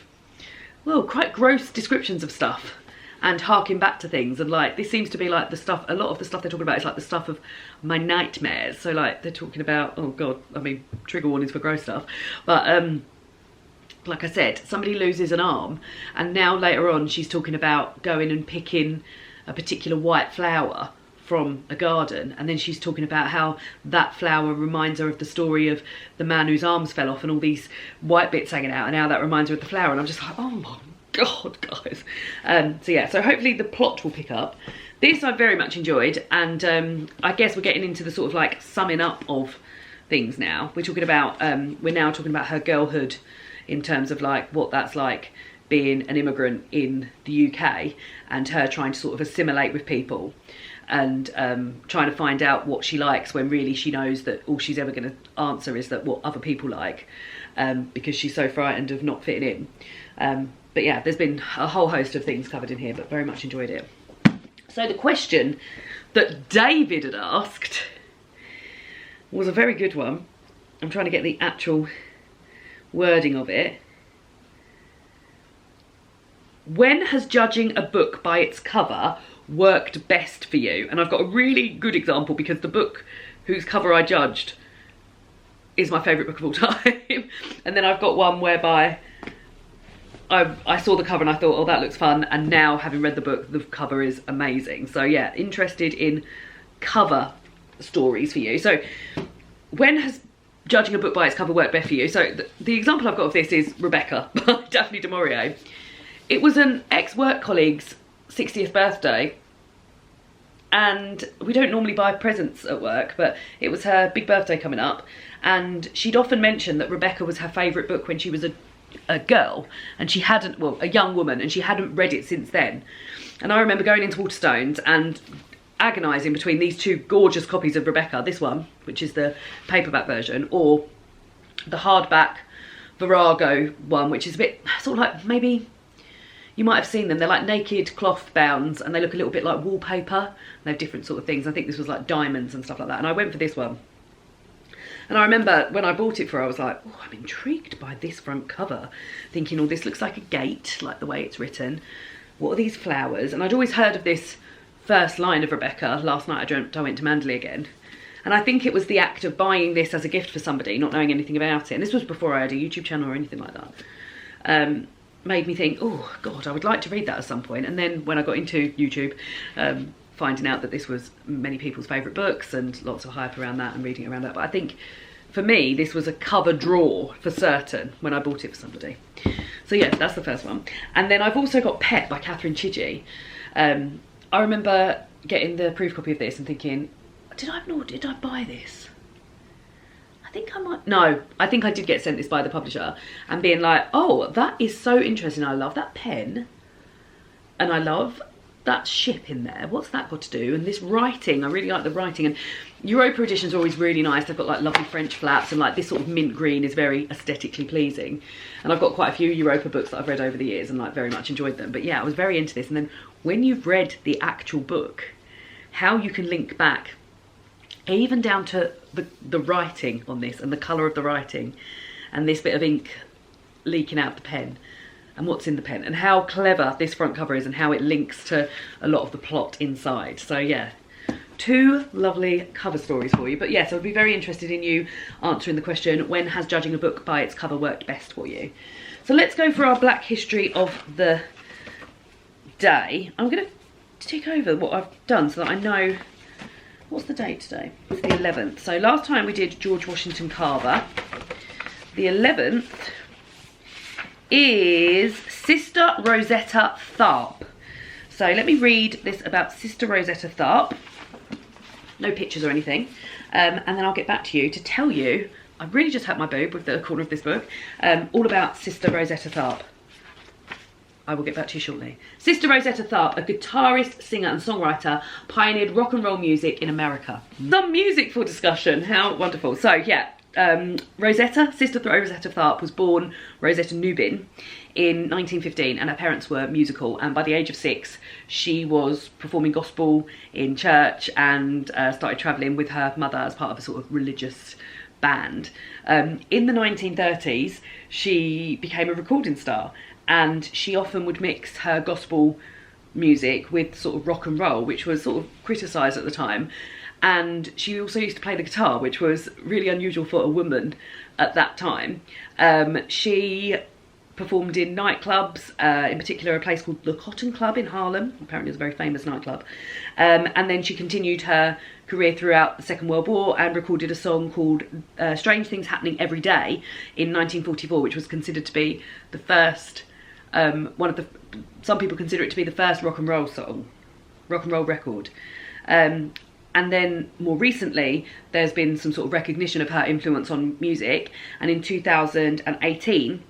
well, quite gross descriptions of stuff and harking back to things. And like, this seems to be like the stuff, a lot of the stuff they're talking about is like the stuff of my nightmares. So like, they're talking about, oh God, I mean, trigger warnings for gross stuff. But like I said, somebody loses an arm, and now later on she's talking about going and picking a particular white flower from a garden, and then she's talking about how that flower reminds her of the story of the man whose arms fell off and all these white bits hanging out, and how that reminds her of the flower. And I'm just like, oh my God, guys. So yeah, so hopefully the plot will pick up. This I very much enjoyed, and I guess we're getting into the sort of like summing up of things now. We're talking about, we're now talking about her girlhood in terms of like what that's like being an immigrant in the UK, and her trying to sort of assimilate with people, and trying to find out what she likes when really she knows that all she's ever going to answer is that what other people like, because she's so frightened of not fitting in. But yeah, there's been a whole host of things covered in here, but very much enjoyed it. So the question that David had asked was a very good one. I'm trying to get the actual wording of it. When has judging a book by its cover worked best for you? And I've got a really good example, because the book whose cover I judged is my favourite book of all time. And then I've got one whereby I saw the cover and I thought, oh, that looks fun, and now having read the book, the cover is amazing. So yeah, interested in cover stories for you. So when has judging a book by its cover worked best for you? So the example I've got of this is Rebecca by Daphne du Maurier. It was an ex-work colleague's 60th birthday, and we don't normally buy presents at work, but it was her big birthday coming up, and she'd often mentioned that Rebecca was her favourite book when she was a girl, and she hadn't, well, a young woman, and she hadn't read it since then. And I remember going into Waterstones and agonising between these two gorgeous copies of Rebecca, this one, which is the paperback version, or the hardback Virago one, which is a bit sort of like, maybe you might have seen them, they're like naked cloth bounds, and they look a little bit like wallpaper. They have different sort of things. I think this was like diamonds and stuff like that, and I went for this one. And I remember when I bought it for her, I was like, oh, I'm intrigued by this front cover, thinking, oh, this looks like a gate, like the way it's written. What are these flowers? And I'd always heard of this first line of Rebecca. Last night I dreamt I went to Manderley again. And I think it was the act of buying this as a gift for somebody, not knowing anything about it. And this was before I had a YouTube channel or anything like that. Made me think, oh God, I would like to read that at some point. And then when I got into YouTube, finding out that this was many people's favourite books and lots of hype around that and reading around that. But I think for me, this was a cover draw for certain when I bought it for somebody. So yeah, that's the first one. And then I've also got Pet by Catherine Chidgey. I remember getting the proof copy of this and thinking, did I buy this? I think I might, no, I think I did get sent this by the publisher, and being like, oh, that is so interesting. I love that pen, and I love that ship in there. What's that got to do? And this writing, I really like the writing. And Europa editions are always really nice. They've got like lovely French flaps, and like this sort of mint green is very aesthetically pleasing. And I've got quite a few Europa books that I've read over the years and like very much enjoyed them. But yeah, I was very into this. And then when you've read the actual book, how you can link back even down to the writing on this and the colour of the writing and this bit of ink leaking out the pen and what's in the pen, and how clever this front cover is and how it links to a lot of the plot inside. So yeah, two lovely cover stories for you. But yes, I would be very interested in you answering the question, when has judging a book by its cover worked best for you? So let's go for our Black History of the day. I'm going to tick over what I've done so that I know. What's the date today? It's the 11th. So last time we did George Washington Carver. The 11th is Sister Rosetta Tharpe. So let me read this about Sister Rosetta Tharpe. No pictures or anything. And then I'll get back to you to tell you I really just hurt my boob with the corner of this book. All about Sister Rosetta Tharpe. I will get back to you shortly. Sister Rosetta Tharpe, a guitarist, singer and songwriter, pioneered rock and roll music in America. Some music for discussion, how wonderful. So yeah, Rosetta, Sister Rosetta Tharpe was born Rosetta Nubin in 1915 and her parents were musical, and by the age of 6 she was performing gospel in church and started travelling with her mother as part of a sort of religious band. In the 1930s she became a recording star, and she often would mix her gospel music with sort of rock and roll, which was sort of criticised at the time. And she also used to play the guitar, which was really unusual for a woman at that time. She performed in nightclubs, in particular a place called the Cotton Club in Harlem. Apparently it was a very famous nightclub. And then she continued her career throughout the Second World War and recorded a song called Strange Things Happening Every Day in 1944, which was considered to be the first, some people consider it to be the first rock and roll song, rock and roll record. And then more recently, there's been some sort of recognition of her influence on music. And in 2018,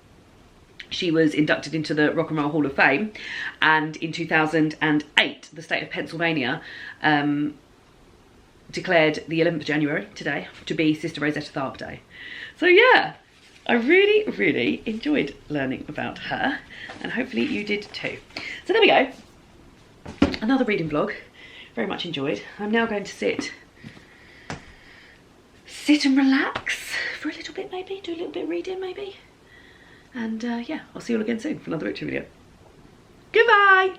she was inducted into the Rock and Roll Hall of Fame. And in 2008, the state of Pennsylvania declared the 11th of January, today, to be Sister Rosetta Tharpe Day. So yeah, I really, really enjoyed learning about her. And hopefully you did too. So there we go. Another reading vlog. Very much enjoyed. I'm now going to sit and relax for a little bit, maybe do a little bit of reading maybe, and yeah, I'll see you all again soon for another Richard video. Goodbye.